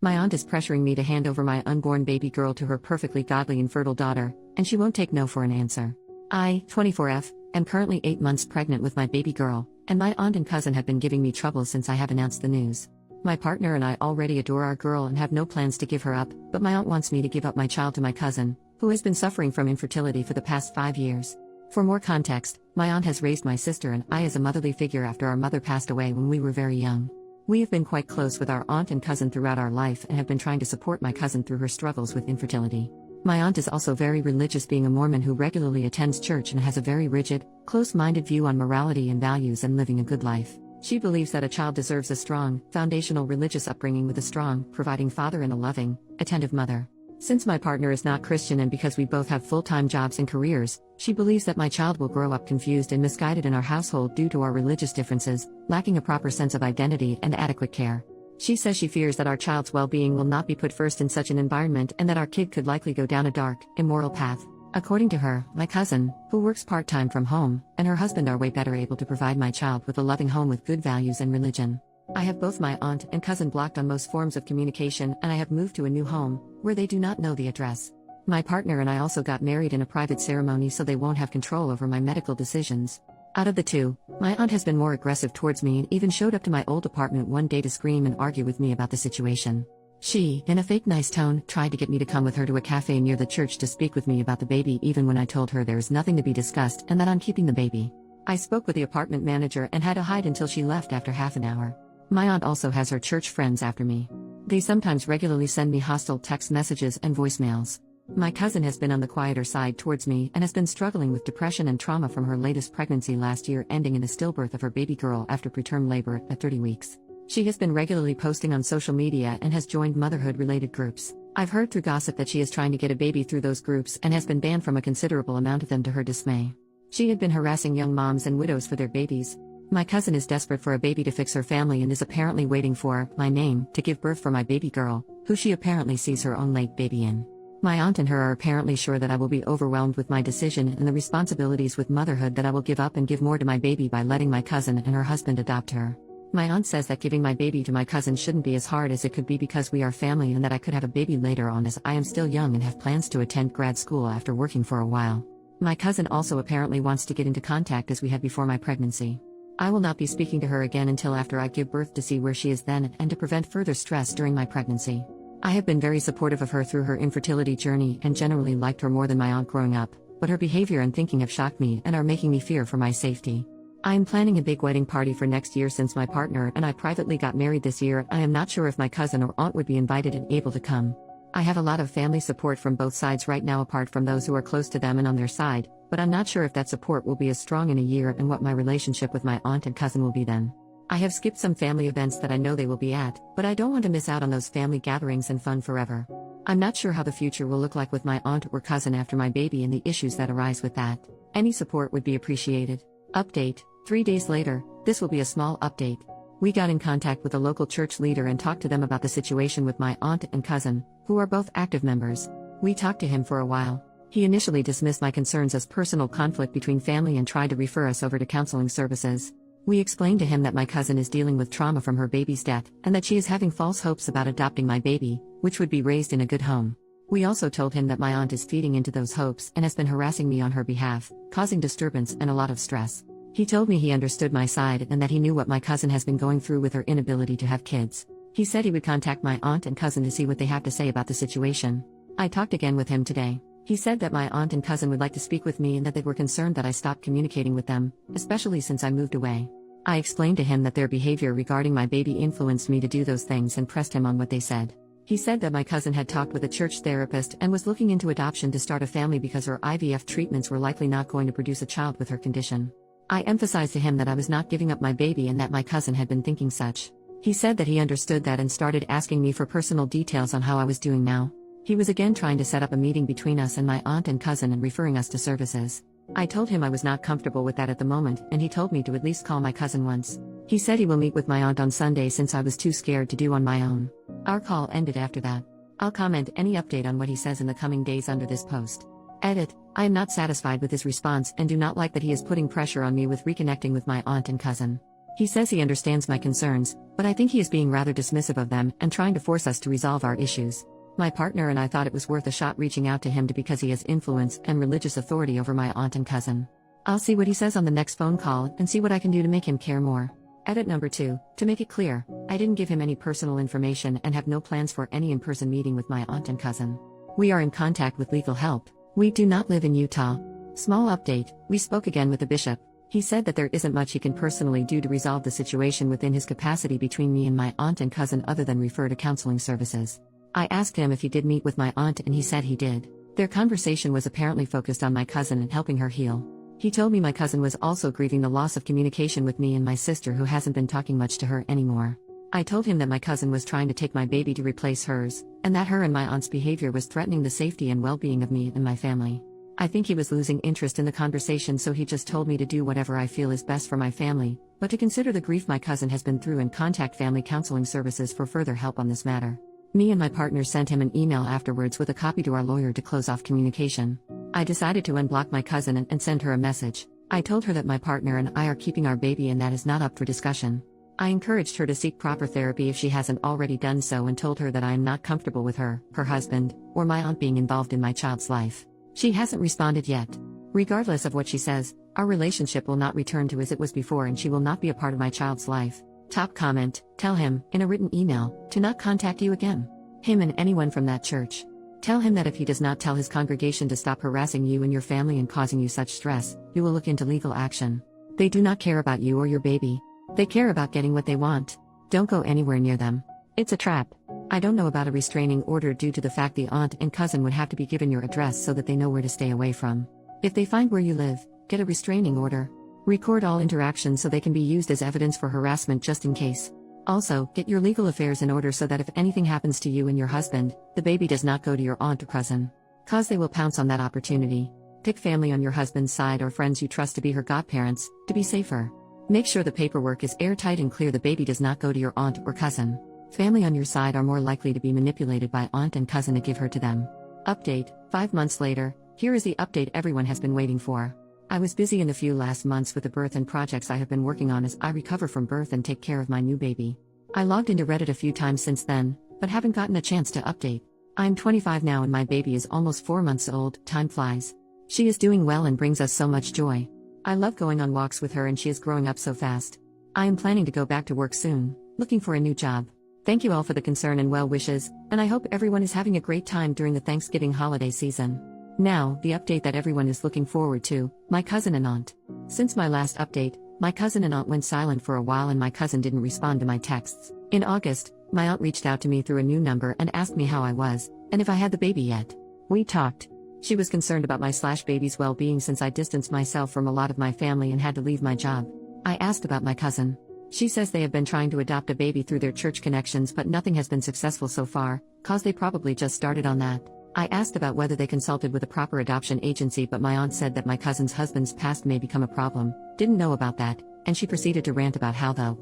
My aunt is pressuring me to hand over my unborn baby girl to her perfectly godly and fertile daughter, and she won't take no for an answer. I, 24F, am currently 8 months pregnant with my baby girl, and my aunt and cousin have been giving me trouble since I have announced the news. My partner and I already adore our girl and have no plans to give her up, but my aunt wants me to give up my child to my cousin, who has been suffering from infertility for the past 5 years. For more context, my aunt has raised my sister and I as a motherly figure after our mother passed away when we were very young. We have been quite close with our aunt and cousin throughout our life and have been trying to support my cousin through her struggles with infertility. My aunt is also very religious, being a Mormon who regularly attends church and has a very rigid, close-minded view on morality and values and living a good life. She believes that a child deserves a strong, foundational religious upbringing with a strong, providing father and a loving, attentive mother. Since my partner is not Christian and because we both have full-time jobs and careers, she believes that my child will grow up confused and misguided in our household due to our religious differences, lacking a proper sense of identity and adequate care. She says she fears that our child's well-being will not be put first in such an environment and that our kid could likely go down a dark, immoral path. According to her, my cousin, who works part-time from home, and her husband are way better able to provide my child with a loving home with good values and religion. I have both my aunt and cousin blocked on most forms of communication, and I have moved to a new home, where they do not know the address. My partner and I also got married in a private ceremony, so they won't have control over my medical decisions. Out of the two, my aunt has been more aggressive towards me and even showed up to my old apartment one day to scream and argue with me about the situation. She, in a fake nice tone, tried to get me to come with her to a cafe near the church to speak with me about the baby, even when I told her there is nothing to be discussed and that I'm keeping the baby. I spoke with the apartment manager and had to hide until she left after half an hour. My aunt also has her church friends after me. They sometimes regularly send me hostile text messages and voicemails. My cousin has been on the quieter side towards me and has been struggling with depression and trauma from her latest pregnancy last year, ending in a stillbirth of her baby girl after preterm labor at 30 weeks. She has been regularly posting on social media and has joined motherhood-related groups. I've heard through gossip that she is trying to get a baby through those groups and has been banned from a considerable amount of them to her dismay. She had been harassing young moms and widows for their babies. My cousin is desperate for a baby to fix her family and is apparently waiting for my name to give birth for my baby girl, who she apparently sees her own late baby in. My aunt and her are apparently sure that I will be overwhelmed with my decision and the responsibilities with motherhood, that I will give up and give more to my baby by letting my cousin and her husband adopt her. My aunt says that giving my baby to my cousin shouldn't be as hard as it could be because we are family, and that I could have a baby later on as I am still young and have plans to attend grad school after working for a while. My cousin also apparently wants to get into contact as we had before my pregnancy. I will not be speaking to her again until after I give birth to see where she is then and to prevent further stress during my pregnancy. I have been very supportive of her through her infertility journey and generally liked her more than my aunt growing up, but her behavior and thinking have shocked me and are making me fear for my safety. I am planning a big wedding party for next year since my partner and I privately got married this year. I am not sure if my cousin or aunt would be invited and able to come. I have a lot of family support from both sides right now apart from those who are close to them and on their side, but I'm not sure if that support will be as strong in a year and what my relationship with my aunt and cousin will be then. I have skipped some family events that I know they will be at, but I don't want to miss out on those family gatherings and fun forever. I'm not sure how the future will look like with my aunt or cousin after my baby and the issues that arise with that. Any support would be appreciated. Update: 3 days later, this will be a small update. We got in contact with a local church leader and talked to them about the situation with my aunt and cousin, who are both active members. We talked to him for a while. He initially dismissed my concerns as personal conflict between family and tried to refer us over to counseling services. We explained to him that my cousin is dealing with trauma from her baby's death and that she is having false hopes about adopting my baby, which would be raised in a good home. We also told him that my aunt is feeding into those hopes and has been harassing me on her behalf, causing disturbance and a lot of stress. He told me he understood my side and that he knew what my cousin has been going through with her inability to have kids. He said he would contact my aunt and cousin to see what they have to say about the situation. I talked again with him today. He said that my aunt and cousin would like to speak with me and that they were concerned that I stopped communicating with them, especially since I moved away. I explained to him that their behavior regarding my baby influenced me to do those things and pressed him on what they said. He said that my cousin had talked with a church therapist and was looking into adoption to start a family because her IVF treatments were likely not going to produce a child with her condition. I emphasized to him that I was not giving up my baby and that my cousin had been thinking such. He said that he understood that and started asking me for personal details on how I was doing now. He was again trying to set up a meeting between us and my aunt and cousin and referring us to services. I told him I was not comfortable with that at the moment, and he told me to at least call my cousin once. He said he will meet with my aunt on Sunday since I was too scared to do on my own. Our call ended after that. I'll comment any update on what he says in the coming days under this post. Edit: I am not satisfied with his response and do not like that he is putting pressure on me with reconnecting with my aunt and cousin. He says he understands my concerns, but I think he is being rather dismissive of them and trying to force us to resolve our issues. My partner and I thought it was worth a shot reaching out to him because he has influence and religious authority over my aunt and cousin. I'll see what he says on the next phone call and see what I can do to make him care more. Edit number 2, to make it clear, I didn't give him any personal information and have no plans for any in-person meeting with my aunt and cousin. We are in contact with legal help. We do not live in Utah. Small update, we spoke again with the bishop. He said that there isn't much he can personally do to resolve the situation within his capacity between me and my aunt and cousin other than refer to counseling services. I asked him if he did meet with my aunt and he said he did. Their conversation was apparently focused on my cousin and helping her heal. He told me my cousin was also grieving the loss of communication with me and my sister who hasn't been talking much to her anymore. I told him that my cousin was trying to take my baby to replace hers, and that her and my aunt's behavior was threatening the safety and well-being of me and my family. I think he was losing interest in the conversation, so he just told me to do whatever I feel is best for my family, but to consider the grief my cousin has been through and contact family counseling services for further help on this matter. Me and my partner sent him an email afterwards with a copy to our lawyer to close off communication. I decided to unblock my cousin and send her a message. I told her that my partner and I are keeping our baby and that is not up for discussion. I encouraged her to seek proper therapy if she hasn't already done so and told her that I am not comfortable with her husband, or my aunt being involved in my child's life. She hasn't responded yet. Regardless of what she says, our relationship will not return to as it was before and she will not be a part of my child's life. Top comment, tell him, in a written email, to not contact you again. Him and anyone from that church. Tell him that if he does not tell his congregation to stop harassing you and your family and causing you such stress, you will look into legal action. They do not care about you or your baby. They care about getting what they want. Don't go anywhere near them. It's a trap. I don't know about a restraining order due to the fact the aunt and cousin would have to be given your address so that they know where to stay away from. If they find where you live, get a restraining order. Record all interactions so they can be used as evidence for harassment just in case. Also, get your legal affairs in order so that if anything happens to you and your husband, the baby does not go to your aunt or cousin. Cause they will pounce on that opportunity. Pick family on your husband's side or friends you trust to be her godparents, to be safer. Make sure the paperwork is airtight and clear. The baby does not go to your aunt or cousin. Family on your side are more likely to be manipulated by aunt and cousin to give her to them. Update, 5 months later, here is the update everyone has been waiting for. I was busy in the few last months with the birth and projects I have been working on as I recover from birth and take care of my new baby. I logged into Reddit a few times since then, but haven't gotten a chance to update. I'm 25 now and my baby is almost 4 months old. Time flies. She is doing well and brings us so much joy. I love going on walks with her and she is growing up so fast. I am planning to go back to work soon, looking for a new job. Thank you all for the concern and well wishes, and I hope everyone is having a great time during the Thanksgiving holiday season. Now, the update that everyone is looking forward to, my cousin and aunt. Since my last update, my cousin and aunt went silent for a while and my cousin didn't respond to my texts. In August, my aunt reached out to me through a new number and asked me how I was, and if I had the baby yet. We talked. She was concerned about my baby's well-being since I distanced myself from a lot of my family and had to leave my job. I asked about my cousin. She says they have been trying to adopt a baby through their church connections but nothing has been successful so far, cause they probably just started on that. I asked about whether they consulted with a proper adoption agency but my aunt said that my cousin's husband's past may become a problem, didn't know about that, and she proceeded to rant about how the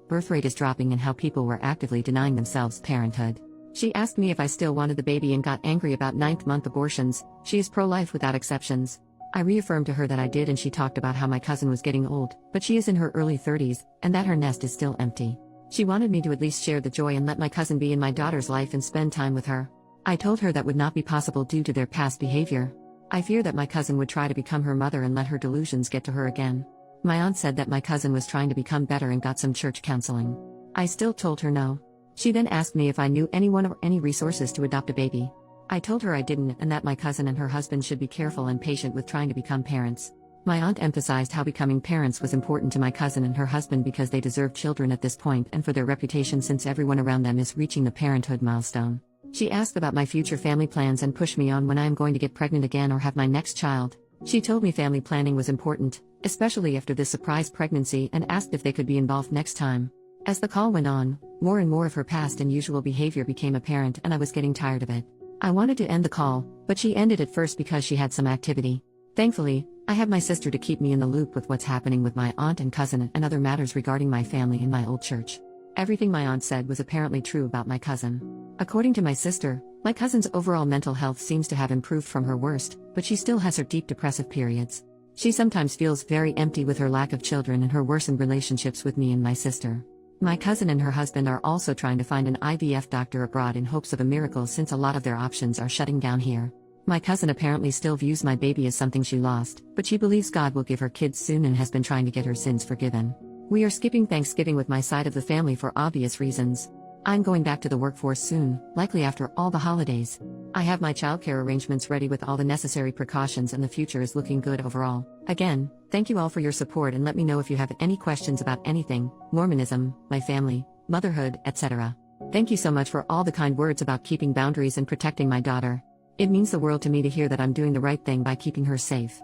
birth rate is dropping and how people were actively denying themselves parenthood. She asked me if I still wanted the baby and got angry about 9th-month abortions. She is pro-life without exceptions. I reaffirmed to her that I did and she talked about how my cousin was getting old, but she is in her early 30s, and that her nest is still empty. She wanted me to at least share the joy and let my cousin be in my daughter's life and spend time with her. I told her that would not be possible due to their past behavior. I fear that my cousin would try to become her mother and let her delusions get to her again. My aunt said that my cousin was trying to become better and got some church counseling. I still told her no. She then asked me if I knew anyone or any resources to adopt a baby. I told her I didn't and that my cousin and her husband should be careful and patient with trying to become parents. My aunt emphasized how becoming parents was important to my cousin and her husband because they deserve children at this point and for their reputation since everyone around them is reaching the parenthood milestone. She asked about my future family plans and pushed me on when I am going to get pregnant again or have my next child. She told me family planning was important, especially after this surprise pregnancy, and asked if they could be involved next time. As the call went on, more and more of her past and usual behavior became apparent and I was getting tired of it. I wanted to end the call, but she ended it first because she had some activity. Thankfully, I have my sister to keep me in the loop with what's happening with my aunt and cousin and other matters regarding my family and my old church. Everything my aunt said was apparently true about my cousin. According to my sister, my cousin's overall mental health seems to have improved from her worst, but she still has her deep depressive periods. She sometimes feels very empty with her lack of children and her worsened relationships with me and my sister. My cousin and her husband are also trying to find an IVF doctor abroad in hopes of a miracle since a lot of their options are shutting down here. My cousin apparently still views my baby as something she lost, but she believes God will give her kids soon and has been trying to get her sins forgiven. We are skipping Thanksgiving with my side of the family for obvious reasons. I'm going back to the workforce soon, likely after all the holidays. I have my childcare arrangements ready with all the necessary precautions and the future is looking good overall. Again, thank you all for your support and let me know if you have any questions about anything, Mormonism, my family, motherhood, etc. Thank you so much for all the kind words about keeping boundaries and protecting my daughter. It means the world to me to hear that I'm doing the right thing by keeping her safe.